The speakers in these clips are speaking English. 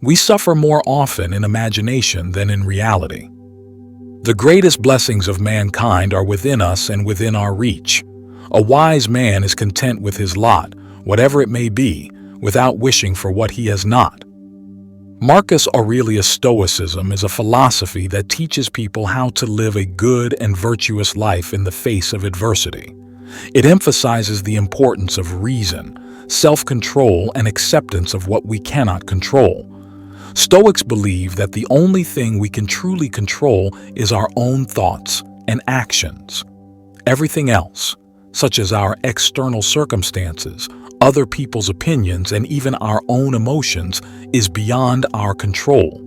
We suffer more often in imagination than in reality. The greatest blessings of mankind are within us and within our reach. A wise man is content with his lot, whatever it may be, without wishing for what he has not. Marcus Aurelius' Stoicism is a philosophy that teaches people how to live a good and virtuous life in the face of adversity. It emphasizes the importance of reason, self-control, and acceptance of what we cannot control. Stoics believe that the only thing we can truly control is our own thoughts and actions. Everything else, such as our external circumstances, other people's opinions, and even our own emotions, is beyond our control.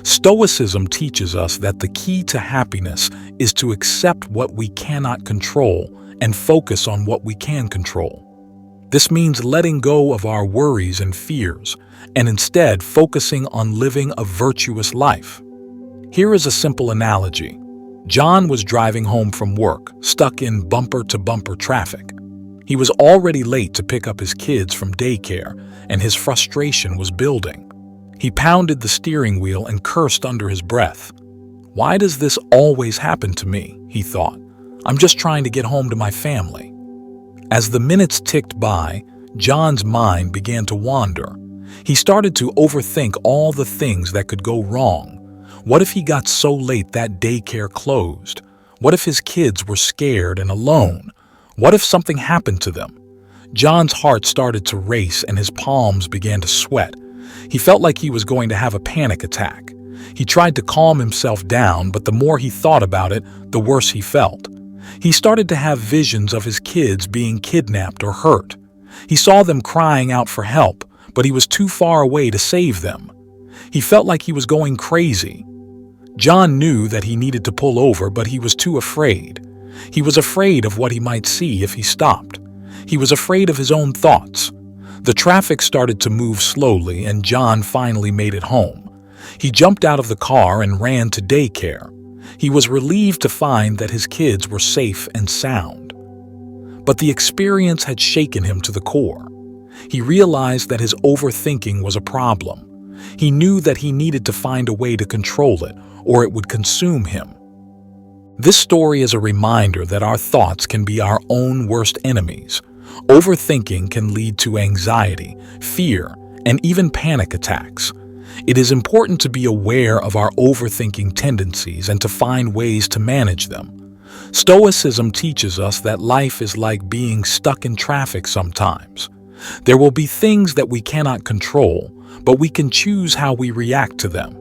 Stoicism teaches us that the key to happiness is to accept what we cannot control and focus on what we can control. This means letting go of our worries and fears, and instead focusing on living a virtuous life. Here is a simple analogy. John was driving home from work, stuck in bumper-to-bumper traffic. He was already late to pick up his kids from daycare, and his frustration was building. He pounded the steering wheel and cursed under his breath. "Why does this always happen to me?" he thought. "I'm just trying to get home to my family." As the minutes ticked by, John's mind began to wander. He started to overthink all the things that could go wrong. What if he got so late that daycare closed? What if his kids were scared and alone? What if something happened to them? John's heart started to race and his palms began to sweat. He felt like he was going to have a panic attack. He tried to calm himself down, but the more he thought about it, the worse he felt. He started to have visions of his kids being kidnapped or hurt. He saw them crying out for help, but he was too far away to save them. He felt like he was going crazy. John knew that he needed to pull over, but he was too afraid. He was afraid of what he might see if he stopped. He was afraid of his own thoughts. The traffic started to move slowly, and John finally made it home. He jumped out of the car and ran to daycare. He was relieved to find that his kids were safe and sound. But the experience had shaken him to the core. He realized that his overthinking was a problem. He knew that he needed to find a way to control it, or it would consume him. This story is a reminder that our thoughts can be our own worst enemies. Overthinking can lead to anxiety, fear, and even panic attacks. It is important to be aware of our overthinking tendencies and to find ways to manage them. Stoicism teaches us that life is like being stuck in traffic sometimes. There will be things that we cannot control, but we can choose how we react to them.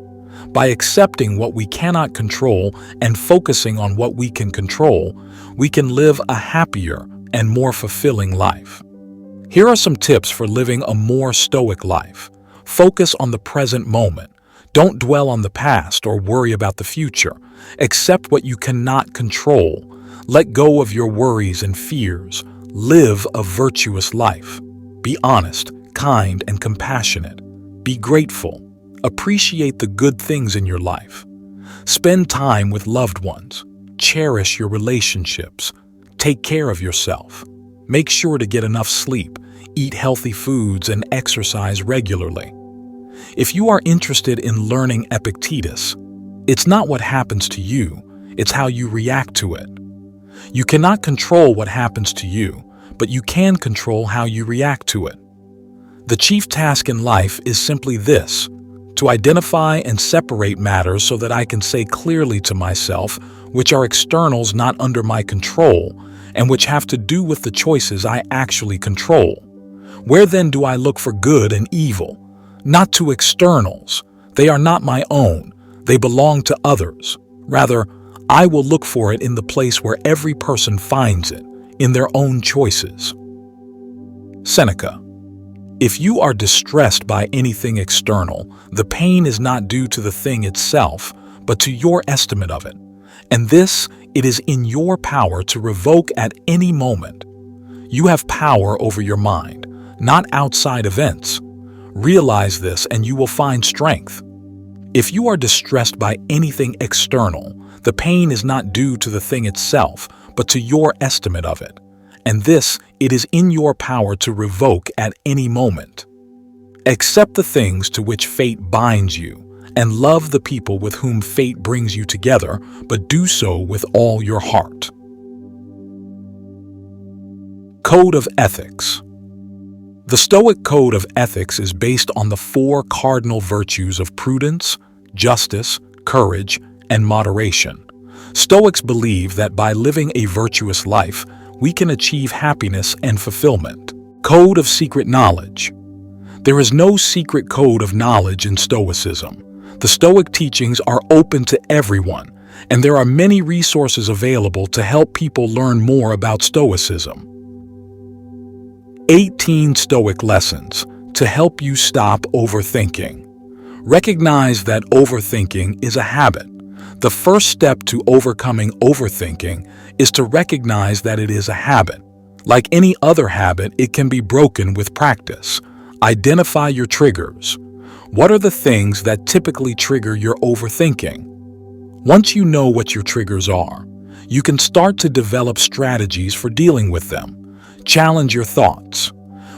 By accepting what we cannot control and focusing on what we can control, we can live a happier and more fulfilling life. Here are some tips for living a more stoic life. Focus on the present moment. Don't dwell on the past or worry about the future. Accept what you cannot control. Let go of your worries and fears. Live a virtuous life. Be honest, kind, and compassionate. Be grateful. Appreciate the good things in your life. Spend time with loved ones. Cherish your relationships. Take care of yourself. Make sure to get enough sleep, eat healthy foods, and exercise regularly. If you are interested in learning Epictetus, it's not what happens to you, it's how you react to it. You cannot control what happens to you, but you can control how you react to it. The chief task in life is simply this: to identify and separate matters so that I can say clearly to myself which are externals not under my control and which have to do with the choices I actually control. Where then do I look for good and evil? Not to externals. They are not my own. They belong to others. Rather, I will look for it in the place where every person finds it, in their own choices. Seneca. If you are distressed by anything external, the pain is not due to the thing itself, but to your estimate of it. And this, it is in your power to revoke at any moment. You have power over your mind, not outside events. Realize this and you will find strength. If you are distressed by anything external, the pain is not due to the thing itself, but to your estimate of it. And this, it is in your power to revoke at any moment. Accept the things to which fate binds you, and love the people with whom fate brings you together, but do so with all your heart. Code of Ethics. The Stoic code of ethics is based on the 4 cardinal virtues of prudence, justice, courage, and moderation. Stoics believe that by living a virtuous life, we can achieve happiness and fulfillment. Code of Secret Knowledge. There is no secret code of knowledge in Stoicism. The Stoic teachings are open to everyone, and there are many resources available to help people learn more about Stoicism. 18 Stoic lessons to help you stop overthinking. Recognize that overthinking is a habit. The first step to overcoming overthinking is to recognize that it is a habit. Like any other habit, it can be broken with practice. Identify your triggers. What are the things that typically trigger your overthinking? Once you know what your triggers are, you can start to develop strategies for dealing with them. Challenge your thoughts.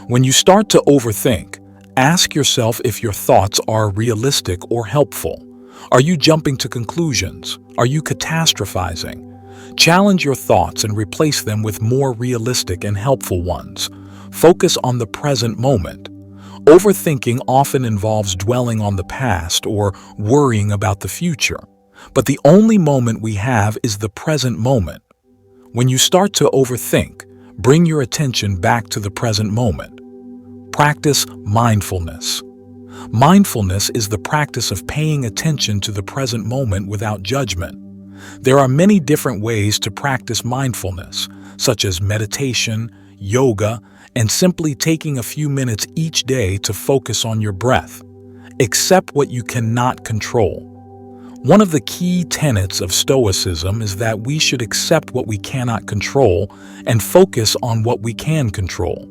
When you start to overthink, ask yourself if your thoughts are realistic or helpful. Are you jumping to conclusions? Are you catastrophizing? Challenge your thoughts and replace them with more realistic and helpful ones. Focus on the present moment. Overthinking often involves dwelling on the past or worrying about the future. But the only moment we have is the present moment. When you start to overthink, bring your attention back to the present moment. Practice mindfulness. Mindfulness is the practice of paying attention to the present moment without judgment. There are many different ways to practice mindfulness, such as meditation, yoga, and simply taking a few minutes each day to focus on your breath. Accept what you cannot control. One of the key tenets of Stoicism is that we should accept what we cannot control and focus on what we can control.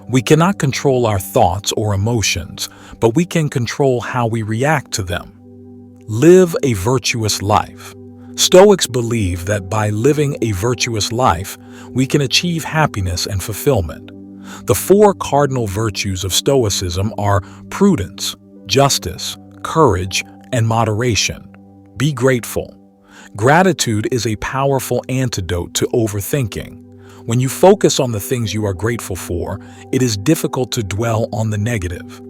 We cannot control our thoughts or emotions, but we can control how we react to them. Live a virtuous life. Stoics believe that by living a virtuous life, we can achieve happiness and fulfillment. The 4 cardinal virtues of Stoicism are prudence, justice, courage, and moderation. Be grateful. Gratitude is a powerful antidote to overthinking. When you focus on the things you are grateful for, it is difficult to dwell on the negative.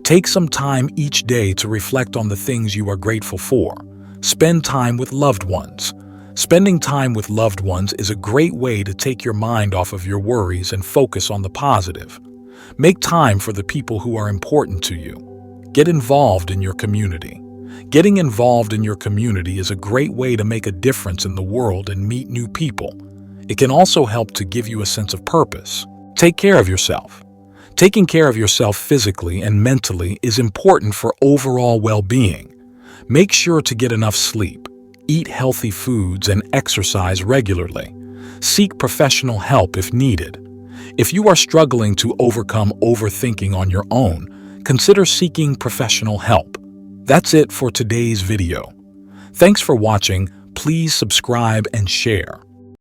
Take some time each day to reflect on the things you are grateful for. Spend time with loved ones. Spending time with loved ones is a great way to take your mind off of your worries and focus on the positive. Make time for the people who are important to you. Get involved in your community. Getting involved in your community is a great way to make a difference in the world and meet new people. It can also help to give you a sense of purpose. Take care of yourself. Taking care of yourself physically and mentally is important for overall well-being. Make sure to get enough sleep, eat healthy foods, and exercise regularly. Seek professional help if needed. If you are struggling to overcome overthinking on your own, consider seeking professional help. That's it for today's video. Thanks for watching. Please subscribe and share.